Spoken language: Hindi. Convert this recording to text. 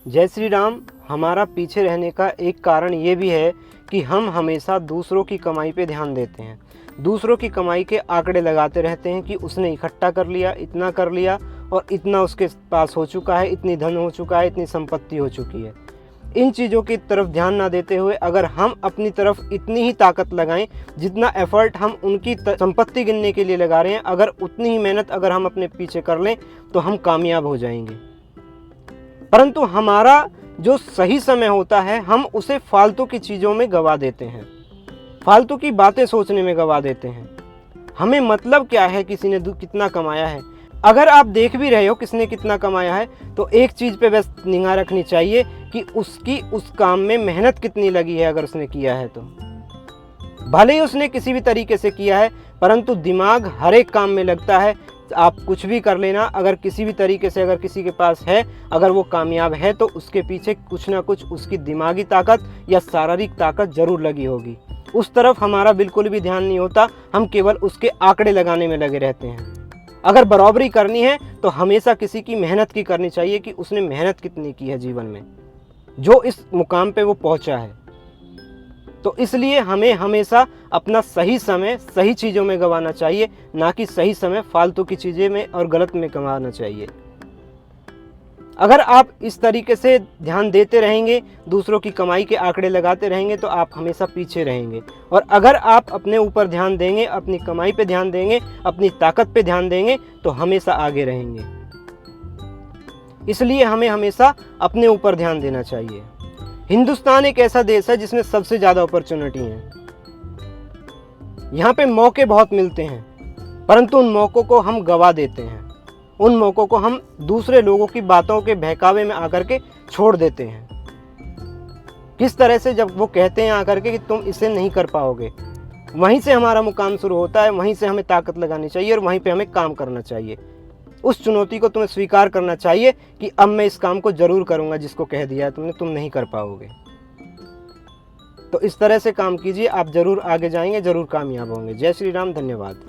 जय श्री राम। हमारा पीछे रहने का एक कारण ये भी है कि हम हमेशा दूसरों की कमाई पे ध्यान देते हैं। दूसरों की कमाई के आंकड़े लगाते रहते हैं कि उसने इकट्ठा कर लिया और इतना उसके पास हो चुका है, इतनी धन हो चुका है, इतनी संपत्ति हो चुकी है। इन चीज़ों की तरफ ध्यान ना देते हुए अगर हम अपनी तरफ इतनी ही ताकत लगाएं जितना एफर्ट हम उनकी संपत्ति गिनने के लिए लगा रहे हैं, अगर उतनी ही मेहनत अगर हम अपने पीछे कर लें तो हम कामयाब हो जाएंगे। परंतु हमारा जो सही समय होता है हम उसे फालतू की चीज़ों में गवा देते हैं, फालतू की बातें सोचने में गवा देते हैं। हमें मतलब क्या है किसी ने कितना कमाया है। अगर आप देख भी रहे हो किसने कितना कमाया है तो एक चीज़ पे बस निगाह रखनी चाहिए कि उसकी उस काम में मेहनत कितनी लगी है। अगर उसने किया है तो भले ही उसने किसी भी तरीके से किया है, परंतु दिमाग हर एक काम में लगता है। आप कुछ भी कर लेना, अगर किसी भी तरीके से अगर किसी के पास है, अगर वो कामयाब है तो उसके पीछे कुछ ना कुछ उसकी दिमागी ताकत या शारीरिक ताकत जरूर लगी होगी। उस तरफ हमारा बिल्कुल भी ध्यान नहीं होता, हम केवल उसके आंकड़े लगाने में लगे रहते हैं। अगर बराबरी करनी है तो हमेशा किसी की मेहनत की करनी चाहिए कि उसने मेहनत कितनी की है जीवन में, जो इस मुकाम पे वो पहुंचा है। तो इसलिए हमें हमेशा अपना सही समय सही चीज़ों में गंवाना चाहिए, ना कि सही समय फालतू की चीज़ें में और गलत में गंवाना चाहिए। अगर आप इस तरीके से ध्यान देते रहेंगे, दूसरों की कमाई के आंकड़े लगाते रहेंगे तो आप हमेशा पीछे रहेंगे। और अगर आप अपने ऊपर ध्यान देंगे, अपनी कमाई पे ध्यान देंगे, अपनी ताकत पे ध्यान देंगे तो हमेशा आगे रहेंगे। इसलिए हमें हमेशा अपने ऊपर ध्यान देना चाहिए। हिंदुस्तान एक ऐसा देश है जिसमें सबसे ज़्यादा अपॉर्चुनिटी है। यहाँ पे मौके बहुत मिलते हैं, परंतु उन मौक़ों को हम गवा देते हैं। उन मौक़ों को हम दूसरे लोगों की बातों के बहकावे में आकर के छोड़ देते हैं। किस तरह से, जब वो कहते हैं आकर के कि तुम इसे नहीं कर पाओगे, वहीं से हमारा मुकाम शुरू होता है। वहीं से हमें ताकत लगानी चाहिए और वहीं पे हमें काम करना चाहिए। उस चुनौती को तुम्हें स्वीकार करना चाहिए कि अब मैं इस काम को ज़रूर करूँगा जिसको कह दिया है तुमने, तुम नहीं कर पाओगे। तो इस तरह से काम कीजिए, आप ज़रूर आगे जाएंगे, ज़रूर कामयाब होंगे। जय श्री राम, धन्यवाद।